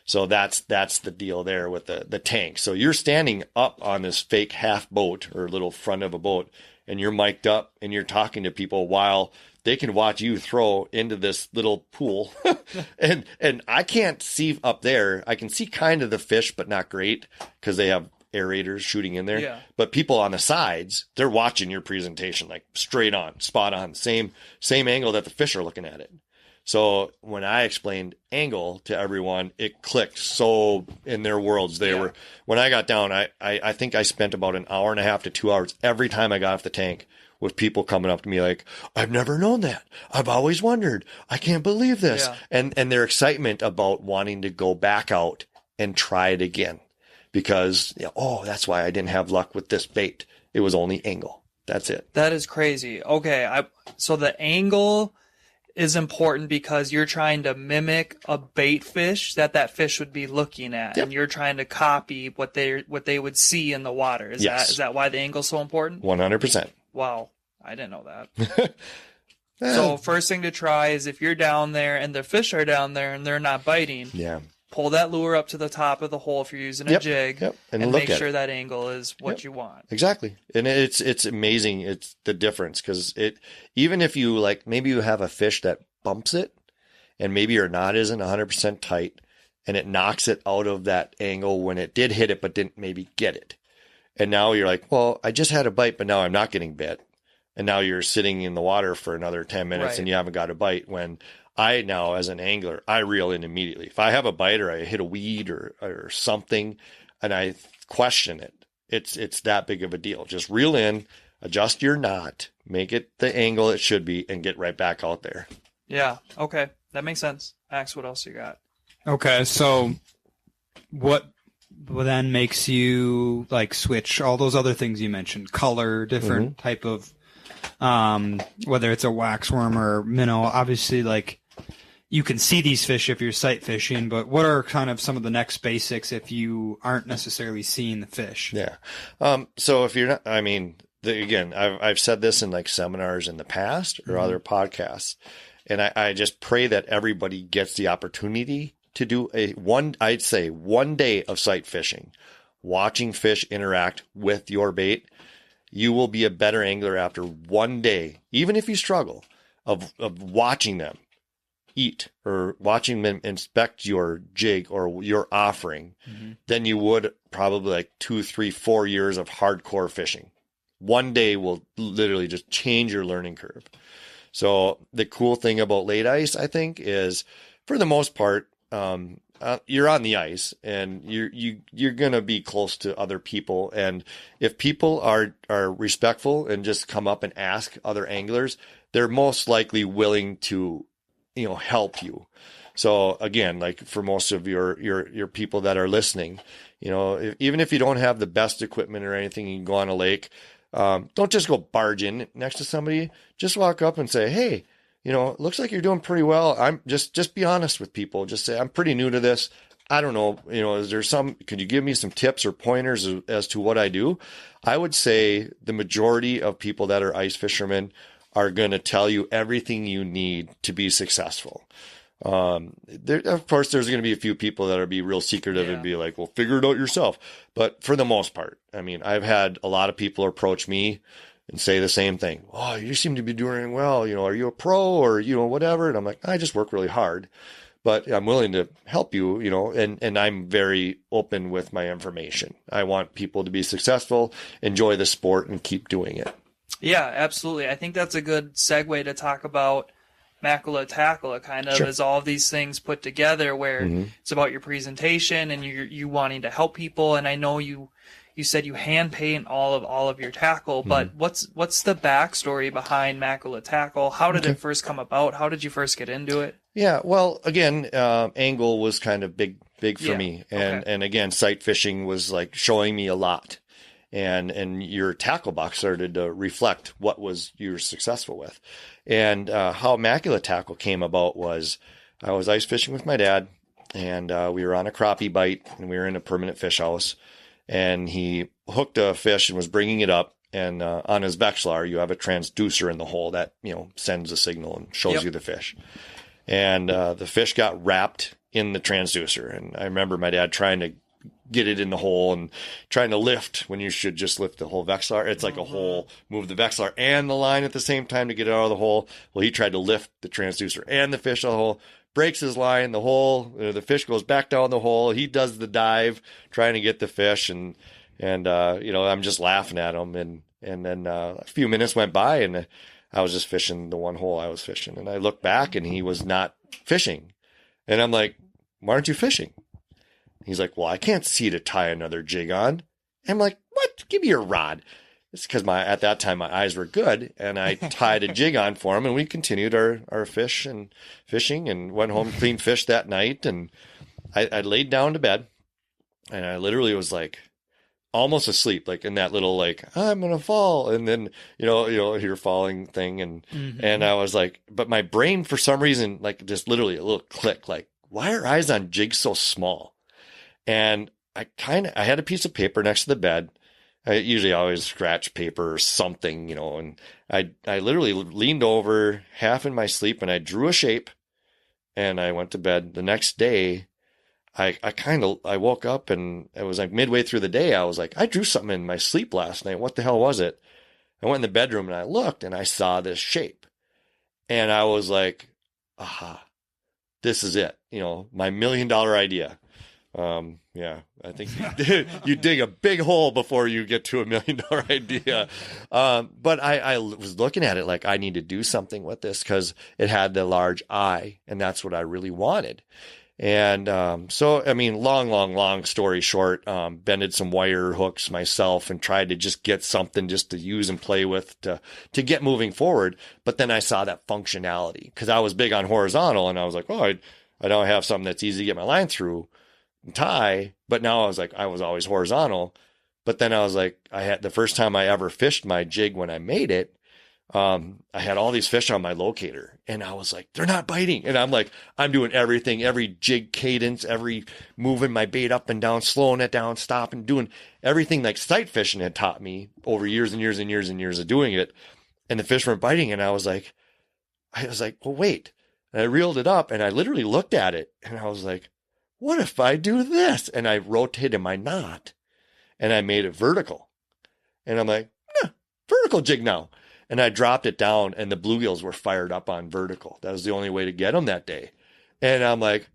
So that's the deal there with the tank. So you're standing up on this fake half boat or little front of a boat, and you're mic'd up and you're talking to people while they can watch you throw into this little pool. and I can't see up there. I can see kind of the fish, but not great because they have aerators shooting in there. Yeah. But people on the sides, they're watching your presentation like straight on, spot on, same angle that the fish are looking at it. So when I explained angle to everyone, it clicked so in their worlds. When I got down, I think I spent about an hour and a half to 2 hours every time I got off the tank with people coming up to me like, I've never known that. I've always wondered. I can't believe this. Yeah. And their excitement about wanting to go back out and try it again. Because, that's why I didn't have luck with this bait. It was only angle. That's it. That is crazy. Okay, so the angle is important because you're trying to mimic a bait fish that fish would be looking at, and you're trying to copy what they would see in the water. Is that why the angle's so important? 100%. Wow, I didn't know that. So first thing to try is if you're down there and the fish are down there and they're not biting. Yeah. Pull that lure up to the top of the hole if you're using a jig, and make sure that angle is what you want. Exactly. And it's amazing. It's the difference because even if you maybe you have a fish that bumps it and maybe your knot isn't 100% tight and it knocks it out of that angle when it did hit it but didn't maybe get it. And now you're like, well, I just had a bite, but now I'm not getting bit. And now you're sitting in the water for another 10 minutes and you haven't got a bite when I now, as an angler, I reel in immediately. If I have a bite or I hit a weed or something and I question it, it's that big of a deal. Just reel in, adjust your knot, make it the angle it should be, and get right back out there. Yeah, okay. That makes sense. Max, what else you got? Okay, so what then makes you switch all those other things you mentioned? Color, different type of, whether it's a waxworm or minnow, obviously you can see these fish if you're sight fishing, but what are kind of some of the next basics if you aren't necessarily seeing the fish? Yeah. So if you're not, again, I've said this in seminars in the past or other podcasts, and I just pray that everybody gets the opportunity to do I'd say 1 day of sight fishing, watching fish interact with your bait. You will be a better angler after 1 day, even if you struggle, of watching them eat or watching them inspect your jig or your offering than you would probably 2, 3, 4 years of hardcore fishing. 1 day will literally just change your learning curve. So the cool thing about late ice, I think, is for the most part, you're on the ice and you're going to be close to other people. And if people are respectful and just come up and ask other anglers, they're most likely willing to, help you. So again, for most of your people that are listening, even if you don't have the best equipment or anything, you can go on a lake. Don't just go barge in next to somebody. Just walk up and say, hey, it looks like you're doing pretty well. I'm just be honest with people. Just say, I'm pretty new to this. I don't know. Is there could you give me some tips or pointers as to what I do? I would say the majority of people that are ice fishermen are going to tell you everything you need to be successful. Of course, there's going to be a few people that will be real secretive and be like, well, figure it out yourself. But for the most part, I've had a lot of people approach me and say the same thing. Oh, you seem to be doing well. Are you a pro or, whatever? And I'm like, I just work really hard, but I'm willing to help you, and I'm very open with my information. I want people to be successful, enjoy the sport, and keep doing it. Yeah, absolutely. I think that's a good segue to talk about Macula Tackle. It kind of Sure. is all of these things put together where it's about your presentation and you wanting to help people. And I know you said you hand paint all of your tackle, but what's the backstory behind Macula Tackle? How did it first come about? How did you first get into it? Yeah, well, again, angle was kind of big for me, and again, sight fishing was like showing me a lot, and your tackle box started to reflect what was you were successful with, and how Macula Tackle came about was I was ice fishing with my dad, and we were on a crappie bite, and we were in a permanent fish house, and he hooked a fish and was bringing it up, and on his Vexilar, you have a transducer in the hole that sends a signal and shows you the fish. And the fish got wrapped in the transducer. And I remember my dad trying to get it in the hole and trying to lift when you should just lift the whole Vexilar. It's like a hole, move the Vexilar and the line at the same time to get it out of the hole. Well, he tried to lift the transducer and the fish out of the hole, breaks his line, the fish goes back down the hole. He does the dive trying to get the fish. And I'm just laughing at him. And then a few minutes went by and I was just fishing the one hole I was fishing. And I looked back and he was not fishing. And I'm like, why aren't you fishing? He's like, well, I can't see to tie another jig on. And I'm like, what? Give me your rod. It's because at that time my eyes were good. And I tied a jig on for him and we continued our fishing and went home, cleaned fish that night. And I laid down to bed and I literally was like, almost asleep, like in that little, like, I'm going to fall. And then, you're falling thing. And I was like, but my brain for some reason, like just literally a little click, like, why are eyes on jigs so small? And I had a piece of paper next to the bed. I usually always scratch paper or something, and I literally leaned over half in my sleep and I drew a shape and I went to bed. The next day, I woke up and it was like midway through the day. I was like, I drew something in my sleep last night. What the hell was it? I went in the bedroom and I looked and I saw this shape and I was like, aha, this is it. My $1 million idea. I think you dig a big hole before you get to $1 million idea. But I was looking at it like I need to do something with this because it had the large eye and that's what I really wanted. And long story short, bended some wire hooks myself and tried to just get something just to use and play with to get moving forward. But then I saw that functionality because I was big on horizontal and I was like, oh, I don't have something that's easy to get my line through and tie. But now I was like, I was always horizontal. But then I was like, I had the first time I ever fished my jig when I made it. I had all these fish on my locator and I was like, they're not biting. And I'm like, I'm doing everything, every jig cadence, every moving my bait up and down, slowing it down, stopping, doing everything like sight fishing had taught me over years and years and years and years of doing it. And the fish weren't biting. And I was like, well, wait. And I reeled it up and I literally looked at it and I was like, what if I do this? And I rotated my knot and I made it vertical. And I'm like, vertical jig now. And I dropped it down and the bluegills were fired up on vertical. That was the only way to get them that day. And I'm like,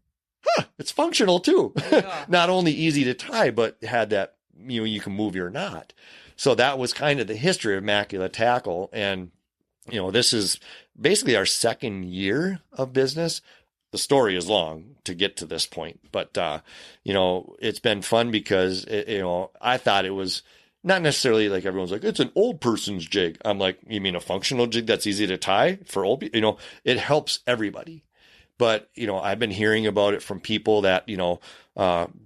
it's functional too. Yeah. Not only easy to tie, but had that, you can move your knot. So that was kind of the history of Macula Tackle. And, this is basically our second year of business. The story is long to get to this point, but, it's been fun because, I thought it was, not necessarily like everyone's like, it's an old person's jig. I'm like, you mean a functional jig that's easy to tie for old people? It helps everybody. But, I've been hearing about it from people that,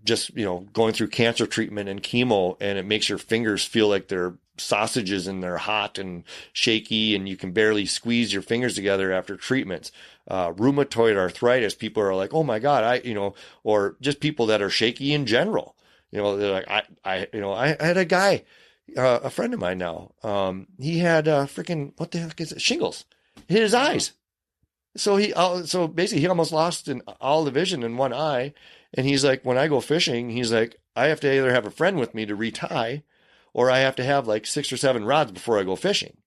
just, going through cancer treatment and chemo, and it makes your fingers feel like they're sausages and they're hot and shaky and you can barely squeeze your fingers together after treatments. Rheumatoid arthritis, people are like, oh my God, or just people that are shaky in general. They're like, I had a guy, a friend of mine now. He had what the heck is it? Shingles. He hit his eyes. So basically he almost lost all the vision in one eye. And he's like, when I go fishing, he's like, I have to either have a friend with me to retie, or I have to have like 6 or 7 rods before I go fishing.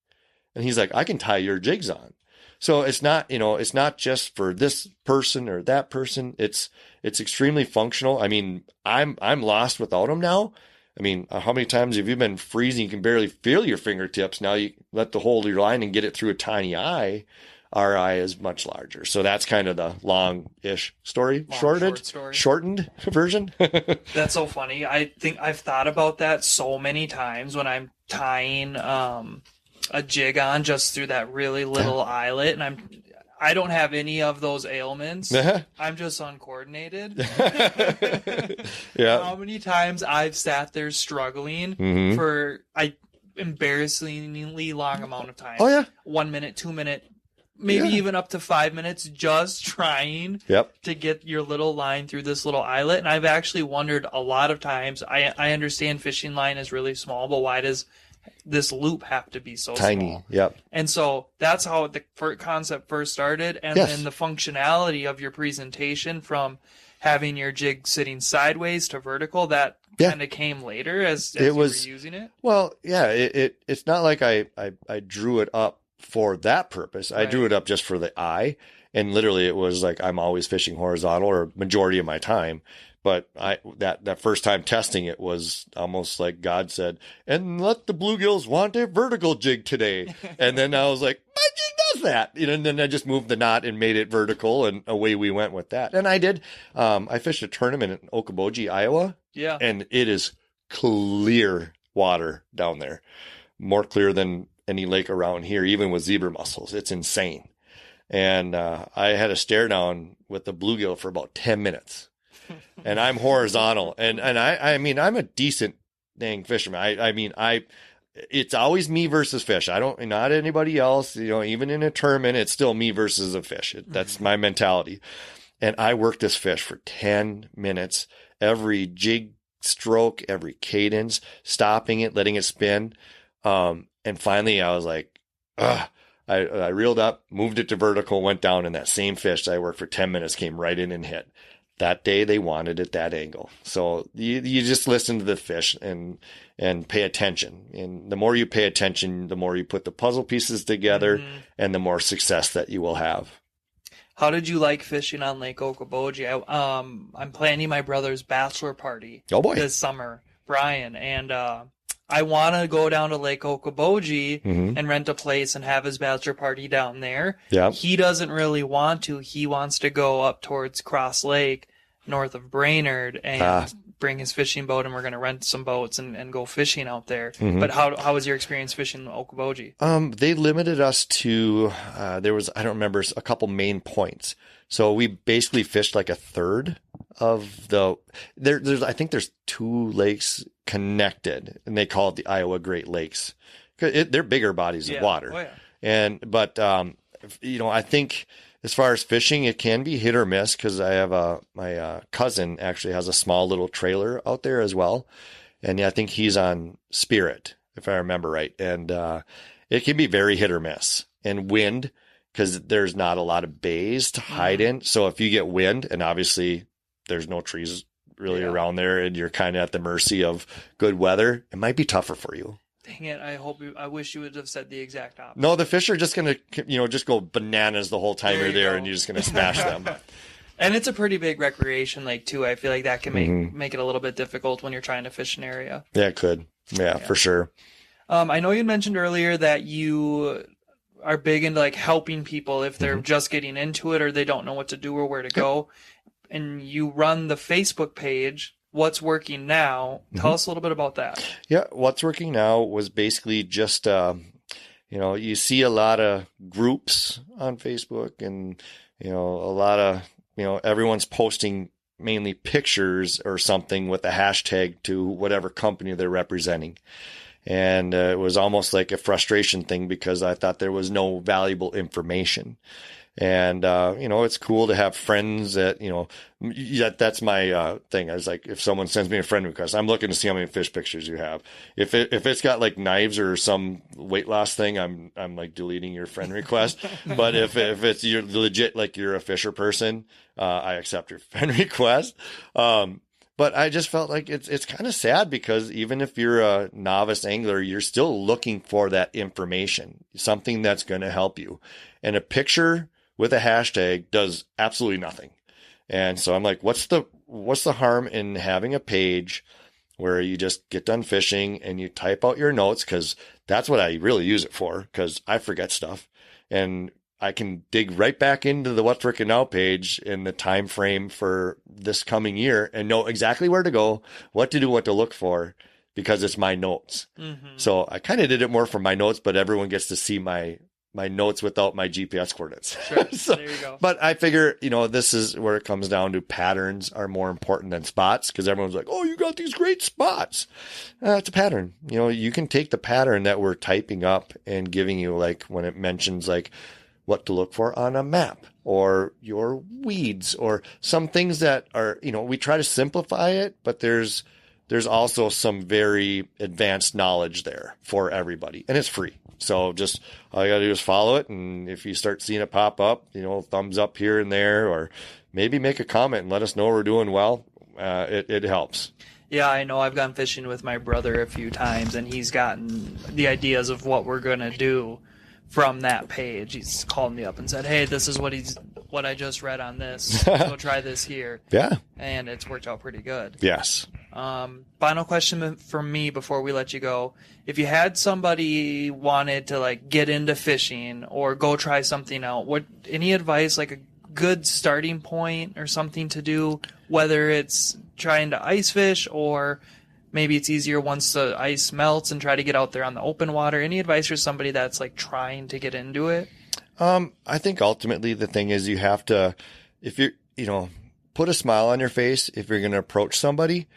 And he's like, I can tie your jigs on. So it's not, it's not just for this person or that person. It's extremely functional. I mean, I'm lost without them now. I mean, how many times have you been freezing? You can barely feel your fingertips. Now you let the hold of your line and get it through a tiny eye. our eye is much larger. So that's kind of the long-ish story, Short story. shortened version. That's so funny. I think I've thought about that so many times when I'm tying a jig on just through that really little eyelet, and I don't have any of those ailments. I'm just uncoordinated. Yeah. How many times I've sat there struggling for embarrassingly long amount of time. Oh yeah. 1 minute, 2 minute, maybe even up to 5 minutes, just trying to get your little line through this little eyelet. And I've actually wondered a lot of times, I understand fishing line is really small, but why does this loop have to be so tiny? small? Yep. And so that's how the concept first started. And then the functionality of your presentation, from having your jig sitting sideways to vertical, that kind of came later as you were using it. Well, yeah, it's not like I drew it up for that purpose. I drew it up just for the eye. And literally it was like, I'm always fishing horizontal, or majority of my time. But that first time testing it was almost like God said, and let the bluegills want a vertical jig today. And then I was like, my jig does that. And then I just moved the knot and made it vertical, and away we went with that. And I did. I fished a tournament in Okoboji, Iowa. Yeah. And it is clear water down there. More clear than any lake around here, even with zebra mussels. It's insane. And I had a stare down with the bluegill for about 10 minutes. And I'm horizontal. And I mean, I'm a decent dang fisherman. It's always me versus fish. Not anybody else, even in a tournament, it's still me versus a fish. That's my mentality. And I worked this fish for 10 minutes, every jig stroke, every cadence, stopping it, letting it spin. And finally I was like, ugh. I reeled up, moved it to vertical, went down, and that same fish that I worked for 10 minutes came right in and hit. That day they wanted it that angle. So you just listen to the fish and pay attention. And the more you pay attention, the more you put the puzzle pieces together, and the more success that you will have. How did you like fishing on Lake Okoboji? I'm planning my brother's bachelor party this summer, Brian, and I want to go down to Lake Okoboji and rent a place and have his bachelor party down there. Yeah. He doesn't really want to. He wants to go up towards Cross Lake, north of Brainerd, and bring his fishing boat, and we're going to rent some boats and go fishing out there. But how was your experience fishing Okoboji? They limited us to, there was, I don't remember, a couple main points. So we basically fished like a third of I think there's 2 lakes connected, and they call it the Iowa Great Lakes. They're bigger bodies of water. Oh, yeah. But I think as far as fishing, it can be hit or miss, because I have my cousin actually has a small little trailer out there as well. And I think he's on Spirit, if I remember right. And it can be very hit or miss. And wind, because there's not a lot of bays to hide in. So if you get wind, and obviously there's no trees really around there, and you're kind of at the mercy of good weather, it might be tougher for you. Dang it. I wish you would have said the exact opposite. No, the fish are just going to, just go bananas the whole time you're there, and you're just going to smash them. And it's a pretty big recreation lake too. I feel like that can make it a little bit difficult when you're trying to fish an area. Yeah, it could. Yeah, for sure. I know you mentioned earlier that you are big into like helping people if they're just getting into it, or they don't know what to do or where to go. And you run the Facebook page, What's Working Now. Tell us a little bit about that. Yeah, What's Working Now was basically just, you see a lot of groups on Facebook, and, a lot of, everyone's posting mainly pictures or something with a hashtag to whatever company they're representing. And it was almost like a frustration thing, because I thought there was no valuable information. And, it's cool to have friends that, that's my thing. I was like, if someone sends me a friend request, I'm looking to see how many fish pictures you have. If it's got like knives or some weight loss thing, I'm like deleting your friend request. But if it's you're legit, like you're a fisher person, I accept your friend request. But I just felt like it's kind of sad, because even if you're a novice angler, you're still looking for that information, something that's going to help you. And a picture with a hashtag does absolutely nothing. And so I'm like, what's the harm in having a page where you just get done fishing and you type out your notes? Because that's what I really use it for, because I forget stuff. And I can dig right back into the What's Working Now page in the time frame for this coming year and know exactly where to go, what to do, what to look for, because it's my notes. Mm-hmm. So I kind of did it more for my notes, but everyone gets to see my notes without my GPS coordinates. Sure. So, there you go. but I figure, this is where it comes down to patterns are more important than spots, because everyone's like, oh, you got these great spots. It's a pattern. You can take the pattern that we're typing up and giving you, like when it mentions like what to look for on a map or your weeds or some things that are, we try to simplify it, but there's also some very advanced knowledge there for everybody, and it's free. So just all you got to do is follow it. And if you start seeing it pop up, thumbs up here and there, or maybe make a comment and let us know we're doing well. It helps. Yeah, I know I've gone fishing with my brother a few times, and he's gotten the ideas of what we're going to do from that page. He's called me up and said, hey, this is what I just read on this. Let's go try this here. Yeah. And it's worked out pretty good. Yes. Final question from me before we let you go. If you had somebody wanted to like get into fishing or go try something out, any advice, like a good starting point or something to do, whether it's trying to ice fish or maybe it's easier once the ice melts and try to get out there on the open water? Any advice for somebody that's like trying to get into it? I think ultimately the thing is you have to, if you're, put a smile on your face if you're going to approach somebody.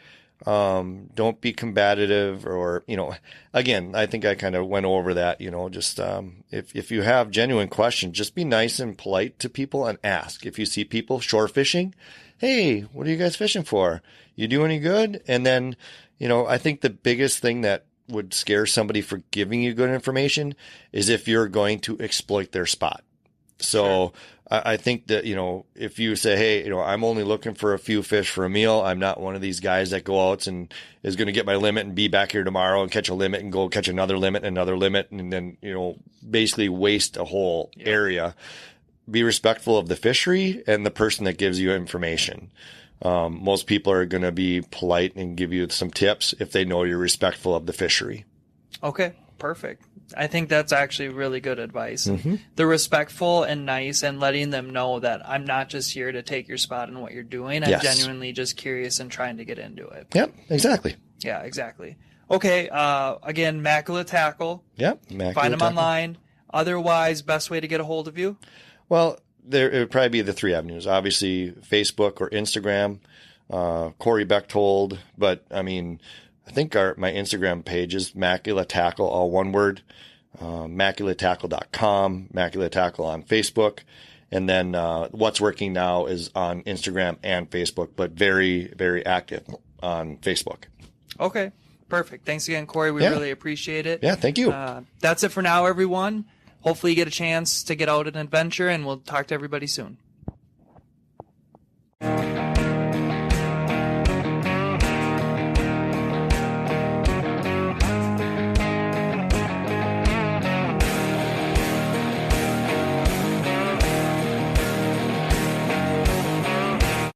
Don't be combative or, again, I think I kind of went over that, just, if you have genuine questions, just be nice and polite to people and ask. If you see people shore fishing, hey, what are you guys fishing for? You do any good? And then, I think the biggest thing that would scare somebody for giving you good information is if you're going to exploit their spot. So sure. I think that, if you say, hey, I'm only looking for a few fish for a meal. I'm not one of these guys that go out and is going to get my limit and be back here tomorrow and catch a limit and go catch another limit and another limit. And then, basically waste a whole area. Be respectful of the fishery and the person that gives you information. Most people are going to be polite and give you some tips if they know you're respectful of the fishery. Okay, perfect. I think that's actually really good advice. Mm-hmm. The respectful and nice and letting them know that I'm not just here to take your spot in what you're doing. I'm Yes. genuinely just curious and trying to get into it. Yep, exactly. Yeah, exactly. Okay, again, Macula Tackle. Yep. Find them online. Otherwise, best way to get a hold of you? Well, it would probably be the three avenues. Obviously, Facebook or Instagram, Corey Bechtold. But, I think my Instagram page is Macula Tackle, all one word, maculatackle.com, Macula Tackle on Facebook. And then What's Working Now is on Instagram and Facebook, but very, very active on Facebook. Okay, perfect. Thanks again, Corey. We really appreciate it. Yeah, thank you. That's it for now, everyone. Hopefully you get a chance to get out an adventure, and we'll talk to everybody soon.